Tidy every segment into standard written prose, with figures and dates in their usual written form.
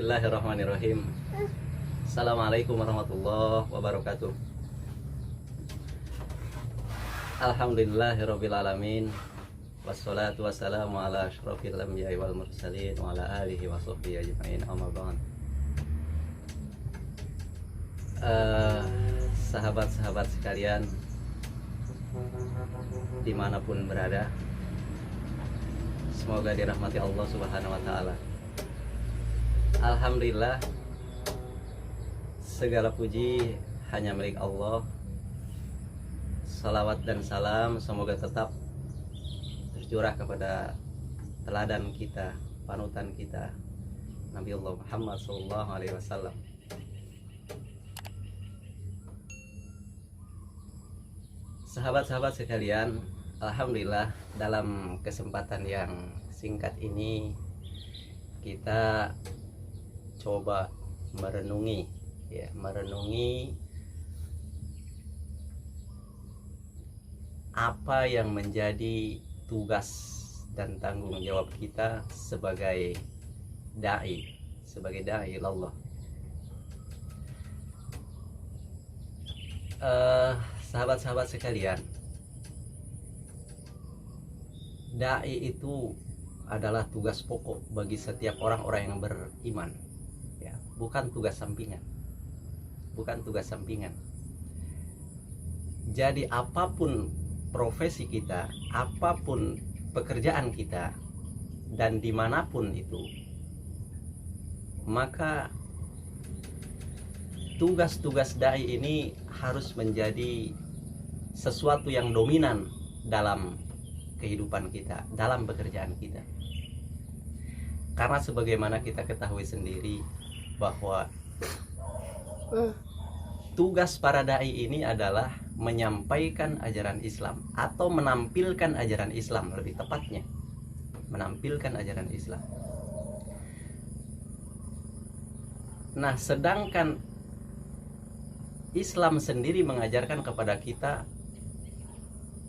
Bismillahirrahmanirrahim. Assalamualaikum warahmatullahi wabarakatuh. Alhamdulillahirabbil alamin. Wassalatu wassalamu ala asyrofil anbiya'i wal mursalin wa ala alihi wa sahbihi ajma'in. Amma ba'd. Sahabat-sahabat sekalian dimanapun berada, semoga dirahmati Allah Subhanahu wa ta'ala. Alhamdulillah, segala puji hanya milik Allah. Salawat dan salam semoga tetap tercurah kepada teladan kita, panutan kita, Nabi Allah Muhammad SAW. Sahabat-sahabat sekalian, alhamdulillah dalam kesempatan yang singkat ini kita coba merenungi apa yang menjadi tugas dan tanggung jawab kita sebagai dai Allah. Sahabat-sahabat sekalian, dai itu adalah tugas pokok bagi setiap orang-orang yang beriman, ya, bukan tugas sampingan. Jadi apapun profesi kita, apapun pekerjaan kita, dan dimanapun itu, maka tugas-tugas dai ini harus menjadi sesuatu yang dominan dalam kehidupan kita, dalam pekerjaan kita. Karena sebagaimana kita ketahui sendiri bahwa tugas para dai ini adalah menyampaikan ajaran Islam atau menampilkan ajaran Islam, lebih tepatnya menampilkan ajaran Islam. Nah, sedangkan Islam sendiri mengajarkan kepada kita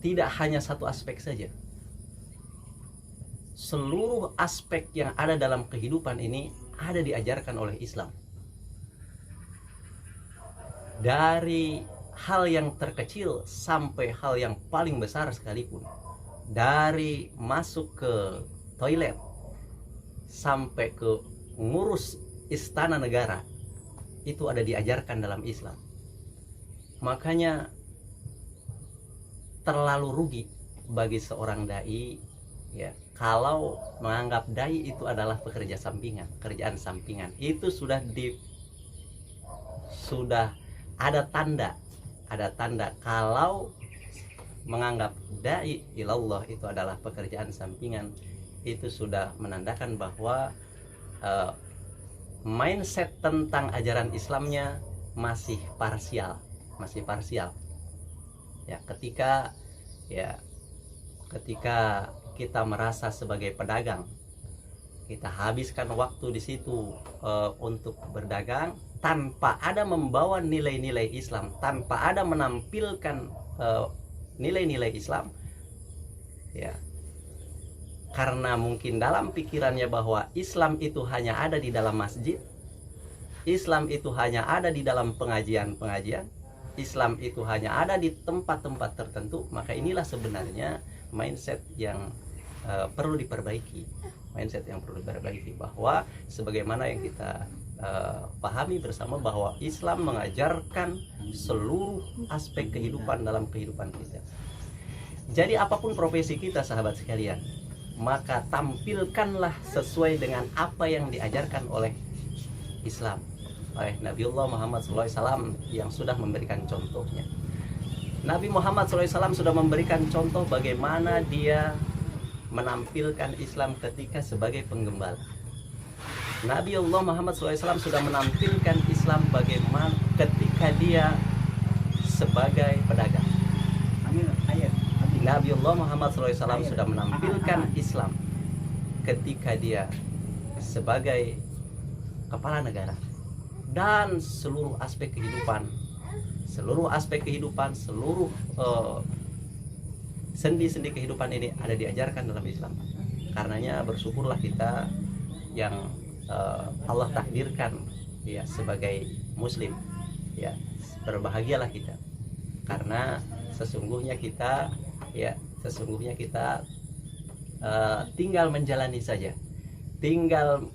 tidak hanya satu aspek saja. Seluruh aspek yang ada dalam kehidupan ini ada diajarkan oleh Islam. Dari hal yang terkecil sampai hal yang paling besar sekalipun, dari masuk ke toilet sampai ke ngurus istana negara, itu ada diajarkan dalam Islam. Makanya terlalu rugi bagi seorang dai, ya, kalau menganggap dai itu adalah pekerjaan sampingan. Itu sudah ada tanda kalau menganggap dai ilallah itu adalah pekerjaan sampingan. Itu sudah menandakan bahwa mindset tentang ajaran Islamnya masih parsial. Ya, ketika kita merasa sebagai pedagang, kita habiskan waktu di situ untuk berdagang tanpa ada membawa nilai-nilai Islam, tanpa ada menampilkan nilai-nilai Islam, ya, karena mungkin dalam pikirannya bahwa Islam itu hanya ada di dalam masjid, Islam itu hanya ada di dalam pengajian-pengajian, Islam itu hanya ada di tempat-tempat tertentu. Maka inilah sebenarnya mindset yang perlu diperbaiki, bahwa sebagaimana yang kita pahami bersama bahwa Islam mengajarkan seluruh aspek kehidupan dalam kehidupan kita. Jadi apapun profesi kita, sahabat sekalian, maka tampilkanlah sesuai dengan apa yang diajarkan oleh Islam, oleh Nabiullah Muhammad SAW yang sudah memberikan contohnya. Nabi Muhammad SAW sudah memberikan contoh bagaimana dia menampilkan Islam ketika sebagai penggembala. Nabi Allah Muhammad SAW sudah menampilkan Islam bagaimana ketika dia sebagai pedagang. Nabi Allah Muhammad SAW sudah menampilkan Islam ketika dia sebagai kepala negara. Dan seluruh aspek kehidupan, seluruh sendi-sendi kehidupan ini ada diajarkan dalam Islam. Karenanya bersyukurlah kita yang Allah takdirkan ya sebagai muslim, ya berbahagialah kita, karena sesungguhnya kita tinggal menjalani saja, tinggal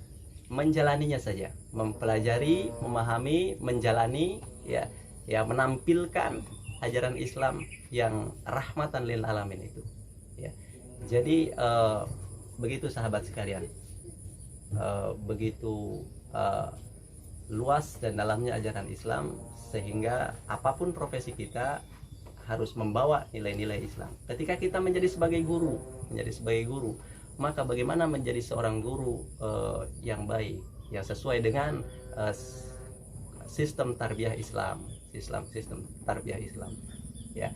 menjalaninya saja, mempelajari, memahami, menjalani, ya menampilkan ajaran Islam yang rahmatan lil alamin itu, ya. Jadi begitu sahabat sekalian, begitu luas dan dalamnya ajaran Islam, sehingga apapun profesi kita harus membawa nilai-nilai Islam. Ketika kita menjadi sebagai guru, maka bagaimana menjadi seorang guru yang baik, yang sesuai dengan sistem tarbiyah Islam, sistem tarbiyah Islam, ya.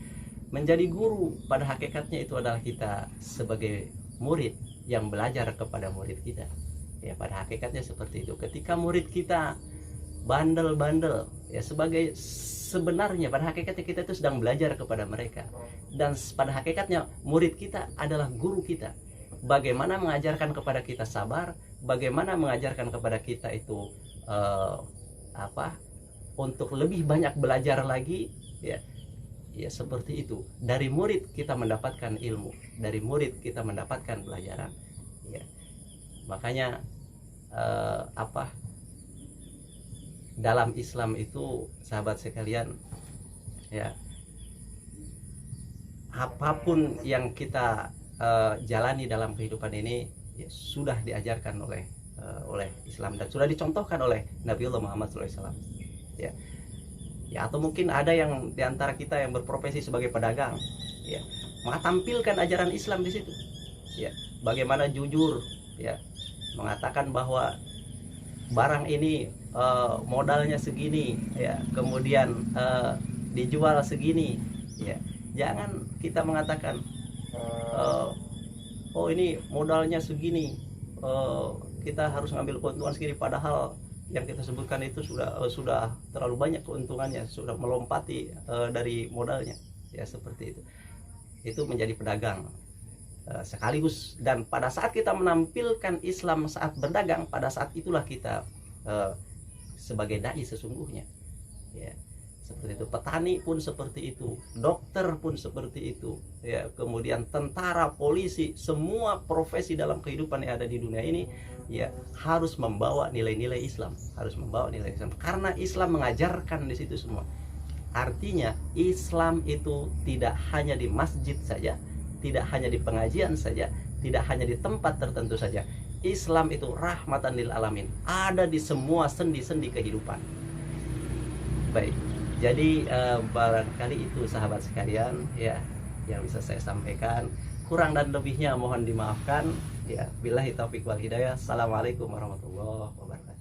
Menjadi guru pada hakikatnya itu adalah kita sebagai murid yang belajar kepada murid kita, ya. Pada hakikatnya seperti itu. Ketika murid kita bandel-bandel, ya, sebenarnya pada hakikatnya kita itu sedang belajar kepada mereka, dan pada hakikatnya murid kita adalah guru kita. Bagaimana mengajarkan kepada kita sabar, bagaimana mengajarkan kepada kita itu untuk lebih banyak belajar lagi, ya seperti itu. Dari murid kita mendapatkan ilmu, dari murid kita mendapatkan pelajaran, ya. Makanya dalam Islam itu sahabat sekalian, ya, apapun yang kita jalani dalam kehidupan ini, ya, sudah diajarkan oleh Islam dan sudah dicontohkan oleh Nabiullah Muhammad SAW, ya. Ya, atau mungkin ada yang diantara kita yang berprofesi sebagai pedagang, ya, maka tampilkan ajaran Islam di situ, ya. Bagaimana jujur, ya, mengatakan bahwa barang ini modalnya segini, ya, kemudian dijual segini, ya. Jangan kita mengatakan oh ini modalnya segini, kita harus ngambil keuntungan segini, padahal yang kita sebutkan itu sudah terlalu banyak keuntungannya, sudah melompati dari modalnya, ya, seperti itu. Itu menjadi pedagang sekaligus, dan pada saat kita menampilkan Islam saat berdagang, pada saat itulah kita sebagai dai sesungguhnya, ya, seperti itu. Petani pun seperti itu, dokter pun seperti itu, ya, kemudian tentara, polisi, semua profesi dalam kehidupan yang ada di dunia ini, ya, harus membawa nilai-nilai Islam, karena Islam mengajarkan di situ semua. Artinya Islam itu tidak hanya di masjid saja, tidak hanya di pengajian saja, tidak hanya di tempat tertentu saja. Islam itu rahmatan lil alamin, ada di semua sendi-sendi kehidupan. Baik, jadi barangkali itu sahabat sekalian, ya, yang bisa saya sampaikan. Kurang dan lebihnya mohon dimaafkan, ya. Billahi taufiq wal hidayah. Assalamualaikum warahmatullahi wabarakatuh.